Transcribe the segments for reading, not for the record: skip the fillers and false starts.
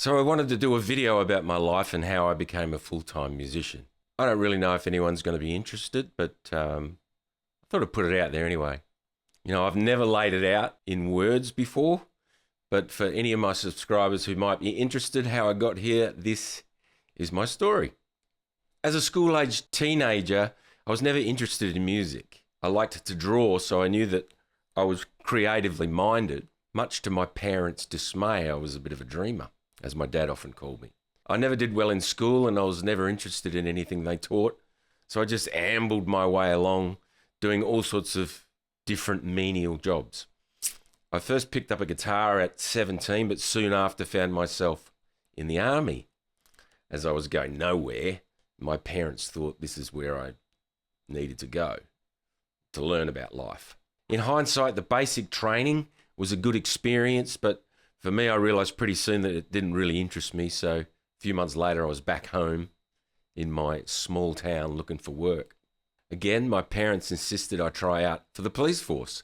So I wanted to do a video about my life and how I became a full-time musician. I don't really know if anyone's going to be interested, but I thought I'd put it out there anyway. You know, I've never laid it out in words before, but for any of my subscribers who might be interested how I got here, this is my story. As a school-aged teenager, I was never interested in music. I liked to draw, so I knew that I was creatively minded. Much to my parents' dismay, I was a bit of a dreamer, as my dad often called me. I never did well in school and I was never interested in anything they taught, so I just ambled my way along, doing all sorts of different menial jobs. I first picked up a guitar at 17, but soon after found myself in the army. As I was going nowhere, my parents thought this is where I needed to go to learn about life. In hindsight, the basic training was a good experience, but for me, I realised pretty soon that it didn't really interest me, so a few months later, I was back home in my small town looking for work. Again, my parents insisted I try out for the police force,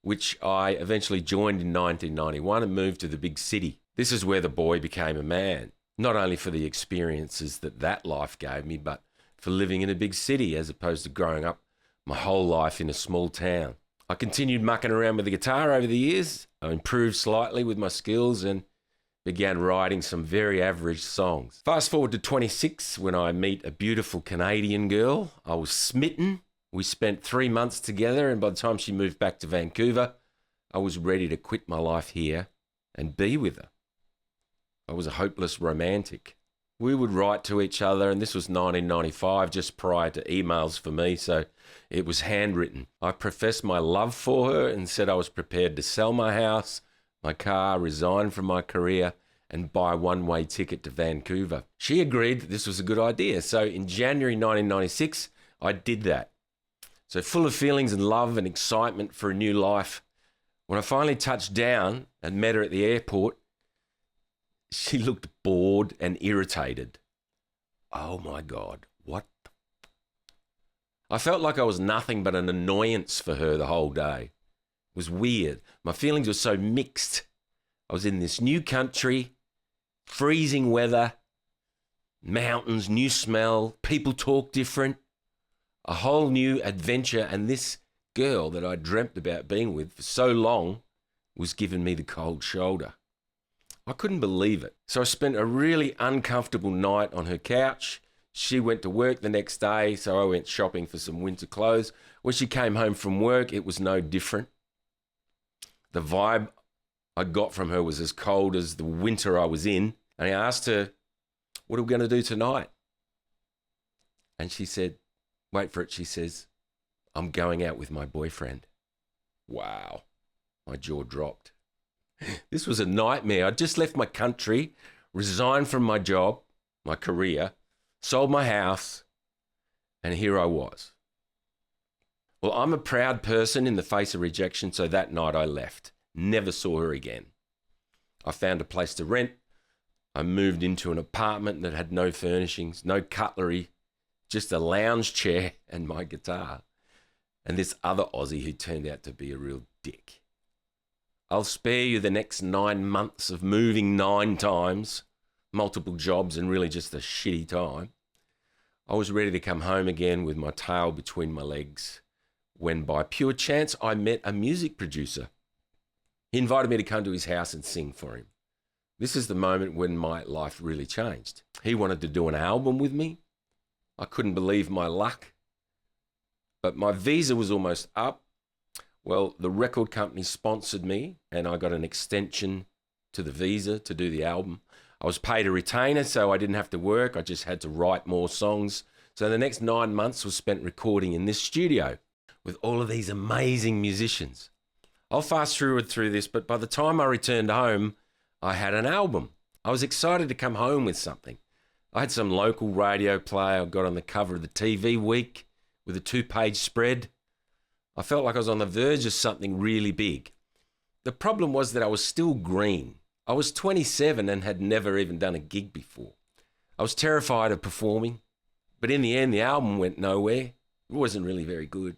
which I eventually joined in 1991 and moved to the big city. This is where the boy became a man, not only for the experiences that life gave me, but for living in a big city as opposed to growing up my whole life in a small town. I continued mucking around with the guitar over the years. I improved slightly with my skills and began writing some very average songs. Fast forward to 26, when I meet a beautiful Canadian girl. I was smitten. We spent 3 months together, and by the time she moved back to Vancouver, I was ready to quit my life here and be with her. I was a hopeless romantic. We would write to each other, and this was 1995, just prior to emails for me, so it was handwritten. I professed my love for her and said I was prepared to sell my house, my car, resign from my career, and buy a one-way ticket to Vancouver. She agreed that this was a good idea, so in January 1996, I did that. So full of feelings and love and excitement for a new life, when I finally touched down and met her at the airport, she looked bored and irritated. Oh my God, what? I felt like I was nothing but an annoyance for her the whole day. It was weird. My feelings were so mixed. I was in this new country, freezing weather, mountains, new smell, people talk different, a whole new adventure, and this girl that I dreamt about being with for so long was giving me the cold shoulder. I couldn't believe it. So I spent a really uncomfortable night on her couch. She went to work the next day, so I went shopping for some winter clothes. When she came home from work, it was no different. The vibe I got from her was as cold as the winter I was in. And I asked her, what are we going to do tonight? And she said, wait for it, she says, I'm going out with my boyfriend. Wow, my jaw dropped. This was a nightmare. I'd just left my country, resigned from my job, my career, sold my house, and here I was. Well, I'm a proud person in the face of rejection, so that night I left. Never saw her again. I found a place to rent. I moved into an apartment that had no furnishings, no cutlery, just a lounge chair and my guitar. And this other Aussie who turned out to be a real dick. I'll spare you the next 9 months of moving 9 times, multiple jobs, and really just a shitty time. I was ready to come home again with my tail between my legs when by pure chance I met a music producer. He invited me to come to his house and sing for him. This is the moment when my life really changed. He wanted to do an album with me. I couldn't believe my luck, but my visa was almost up. Well, the record company sponsored me and I got an extension to the visa to do the album. I was paid a retainer, so I didn't have to work. I just had to write more songs. So the next 9 months was spent recording in this studio with all of these amazing musicians. I'll fast forward through this, but by the time I returned home, I had an album. I was excited to come home with something. I had some local radio play. I got on the cover of the TV Week with a 2-page spread. I felt like I was on the verge of something really big. The problem was that I was still green. I was 27 and had never even done a gig before. I was terrified of performing, but in the end, the album went nowhere. It wasn't really very good.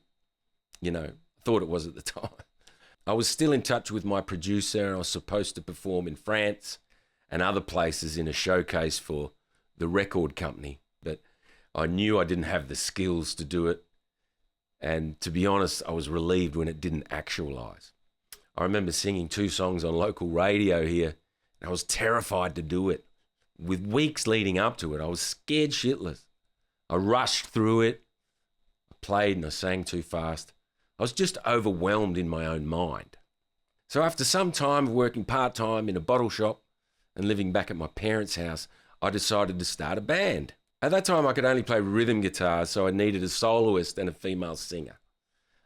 I thought it was at the time. I was still in touch with my producer and I was supposed to perform in France and other places in a showcase for the record company. But I knew I didn't have the skills to do it. And to be honest, I was relieved when it didn't actualize. I remember singing 2 songs on local radio here, and I was terrified to do it. With weeks leading up to it, I was scared shitless. I rushed through it. I played and I sang too fast. I was just overwhelmed in my own mind. So after some time of working part-time in a bottle shop and living back at my parents' house, I decided to start a band. At that time, I could only play rhythm guitar, so I needed a soloist and a female singer.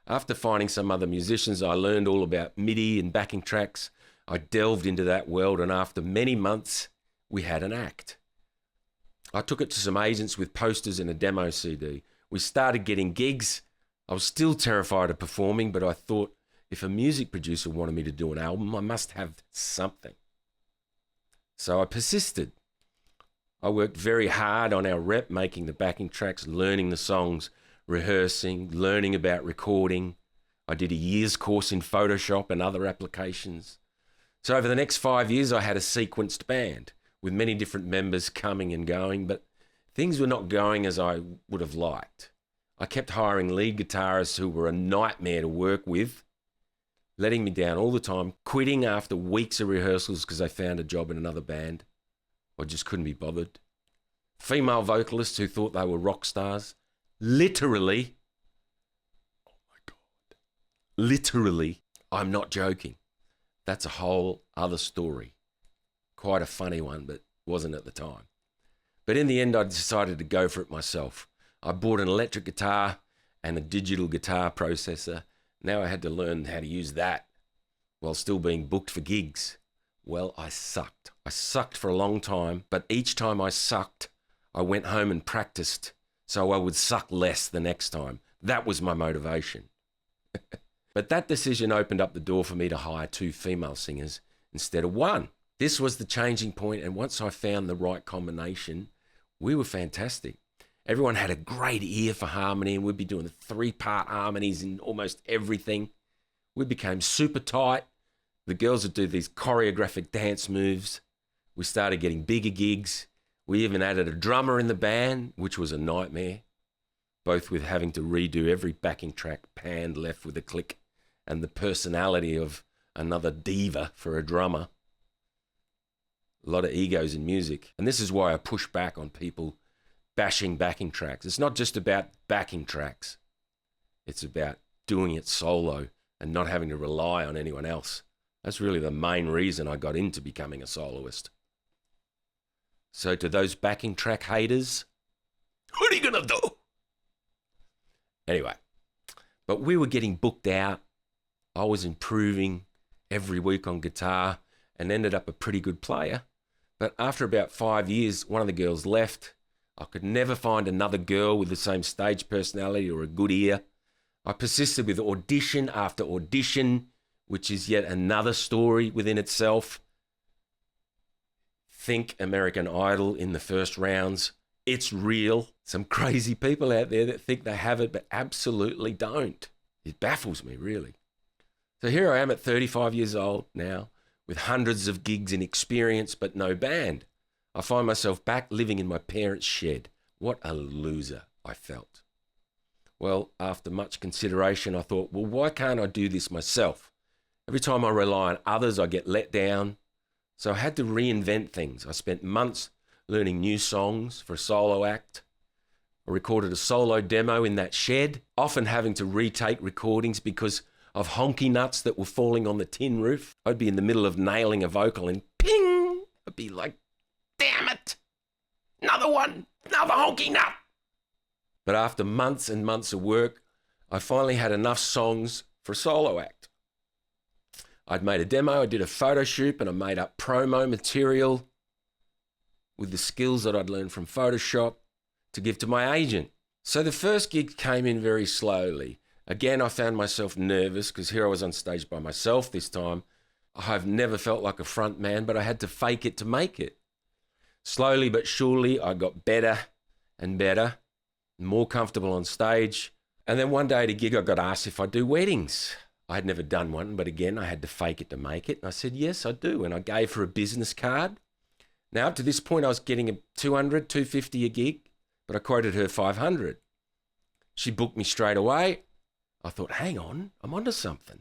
After finding some other musicians, I learned all about MIDI and backing tracks. I delved into that world, and after many months, we had an act. I took it to some agents with posters and a demo CD. We started getting gigs. I was still terrified of performing, but I thought if a music producer wanted me to do an album, I must have something. So I persisted. I worked very hard on our rep, making the backing tracks, learning the songs, rehearsing, learning about recording. I did a year's course in Photoshop and other applications. So over the next 5 years, I had a sequenced band with many different members coming and going, but things were not going as I would have liked. I kept hiring lead guitarists who were a nightmare to work with, letting me down all the time, quitting after weeks of rehearsals because they found a job in another band. I just couldn't be bothered. Female vocalists who thought they were rock stars. Literally, oh my God, literally, I'm not joking. That's a whole other story. Quite a funny one, but wasn't at the time. But in the end, I decided to go for it myself. I bought an electric guitar and a digital guitar processor. Now I had to learn how to use that while still being booked for gigs. Well, I sucked. I sucked for a long time, but each time I sucked, I went home and practiced so I would suck less the next time. That was my motivation. But that decision opened up the door for me to hire 2 female singers instead of 1. This was the changing point, and once I found the right combination, we were fantastic. Everyone had a great ear for harmony, and we'd be doing 3-part harmonies in almost everything. We became super tight. The girls would do these choreographic dance moves. We started getting bigger gigs. We even added a drummer in the band, which was a nightmare, both with having to redo every backing track, panned left with a click, and the personality of another diva for a drummer. A lot of egos in music. And this is why I push back on people bashing backing tracks. It's not just about backing tracks. It's about doing it solo and not having to rely on anyone else. That's really the main reason I got into becoming a soloist. So to those backing track haters, what are you going to do? Anyway, but we were getting booked out. I was improving every week on guitar and ended up a pretty good player. But after about 5 years, one of the girls left. I could never find another girl with the same stage personality or a good ear. I persisted with audition after audition, which is yet another story within itself. Think American Idol in the first rounds. It's real. Some crazy people out there that think they have it, but absolutely don't. It baffles me, really. So here I am at 35 years old now, with hundreds of gigs in experience, but no band. I find myself back living in my parents' shed. What a loser I felt. Well, after much consideration, I thought, well, why can't I do this myself? Every time I rely on others, I get let down. So I had to reinvent things. I spent months learning new songs for a solo act. I recorded a solo demo in that shed, often having to retake recordings because of honky nuts that were falling on the tin roof. I'd be in the middle of nailing a vocal and ping! I'd be like, damn it! Another one! Another honky nut! But after months and months of work, I finally had enough songs for a solo act. I'd made a demo, I did a photo shoot, and I made up promo material with the skills that I'd learned from Photoshop to give to my agent. So the first gig came in very slowly. Again, I found myself nervous because here I was on stage by myself this time. I've never felt like a front man, but I had to fake it to make it. Slowly but surely, I got better and better, more comfortable on stage. And then one day at a gig, I got asked if I do weddings. I had never done one, but again, I had to fake it to make it. And I said, yes, I do. And I gave her a business card. Now, up to this point, I was getting a 200, 250 a gig, but I quoted her 500. She booked me straight away. I thought, hang on, I'm onto something.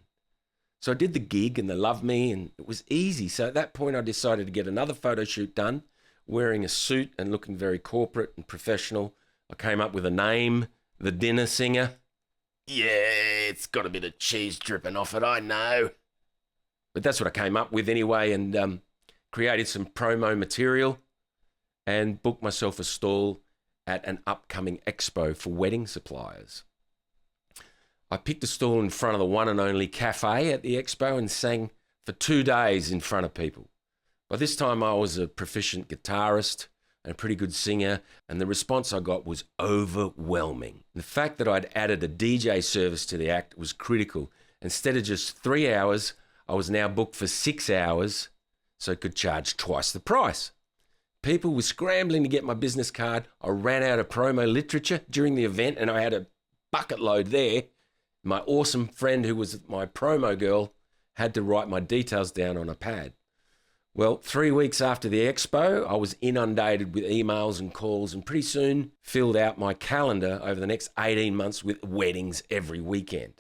So I did the gig and they loved me and it was easy. So at that point, I decided to get another photo shoot done, wearing a suit and looking very corporate and professional. I came up with a name, The Dinner Singer. Yeah, it's got a bit of cheese dripping off it, I know. But that's what I came up with anyway, and created some promo material and booked myself a stall at an upcoming expo for wedding suppliers. I picked a stall in front of the one and only cafe at the expo and sang for 2 days in front of people. By this time, I was a proficient guitarist and a pretty good singer, and the response I got was overwhelming. The fact that I'd added a DJ service to the act was critical. Instead of just 3 hours, I was now booked for 6 hours, so I could charge twice the price. People were scrambling to get my business card. I ran out of promo literature during the event, and I had a bucket load there. My awesome friend, who was my promo girl, had to write my details down on a pad. Well, 3 weeks after the expo, I was inundated with emails and calls and pretty soon filled out my calendar over the next 18 months with weddings every weekend.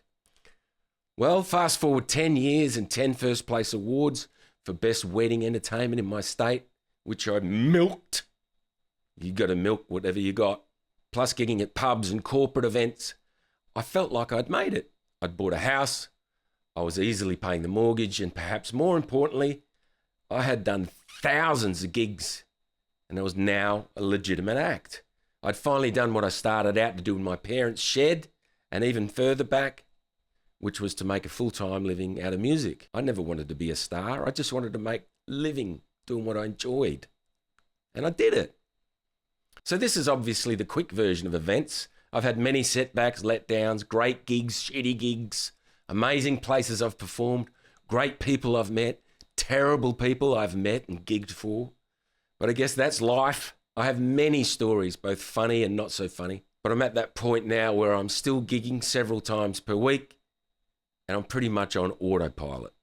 Well, fast forward 10 years and 10 first place awards for best wedding entertainment in my state, which I milked. You got to milk whatever you got. Plus gigging at pubs and corporate events. I felt like I'd made it. I'd bought a house. I was easily paying the mortgage, and perhaps more importantly, I had done thousands of gigs, and it was now a legitimate act. I'd finally done what I started out to do in my parents' shed, and even further back, which was to make a full-time living out of music. I never wanted to be a star. I just wanted to make a living doing what I enjoyed. And I did it. So this is obviously the quick version of events. I've had many setbacks, letdowns, great gigs, shitty gigs, amazing places I've performed, great people I've met, terrible people I've met and gigged for. But I guess that's life. I have many stories, both funny and not so funny. But I'm at that point now where I'm still gigging several times per week, and I'm pretty much on autopilot.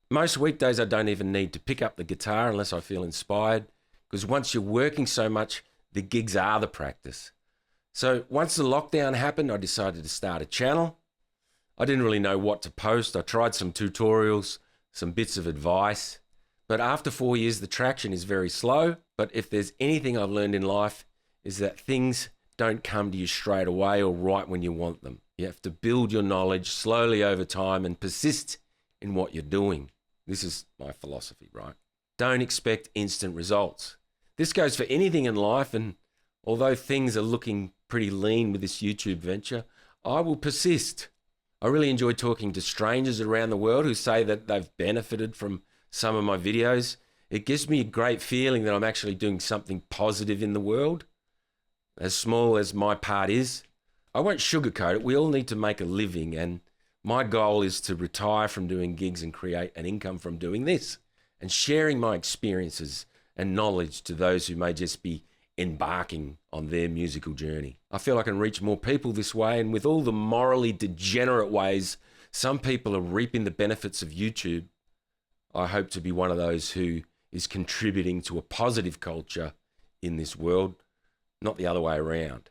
Most weekdays I don't even need to pick up the guitar unless I feel inspired, because once you're working so much, the gigs are the practice. So once the lockdown happened, I decided to start a channel. I didn't really know what to post. I tried some tutorials, some bits of advice, but after 4 years, the traction is very slow. But if there's anything I've learned in life, is that things don't come to you straight away or right when you want them. You have to build your knowledge slowly over time and persist in what you're doing. This is my philosophy, right? Don't expect instant results. This goes for anything in life, and although things are looking pretty lean with this YouTube venture, I will persist. I really enjoy talking to strangers around the world who say that they've benefited from some of my videos. It gives me a great feeling that I'm actually doing something positive in the world, as small as my part is. I won't sugarcoat it. We all need to make a living, and my goal is to retire from doing gigs and create an income from doing this and sharing my experiences and knowledge to those who may just be embarking on their musical journey. I feel I can reach more people this way, and with all the morally degenerate ways some people are reaping the benefits of YouTube, I hope to be one of those who is contributing to a positive culture in this world, not the other way around.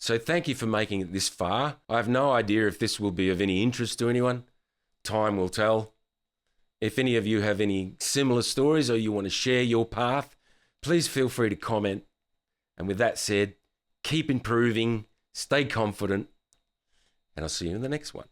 So thank you for making it this far. I have no idea if this will be of any interest to anyone. Time will tell. If any of you have any similar stories or you want to share your path, please feel free to comment. And with that said, keep improving, stay confident, and I'll see you in the next one.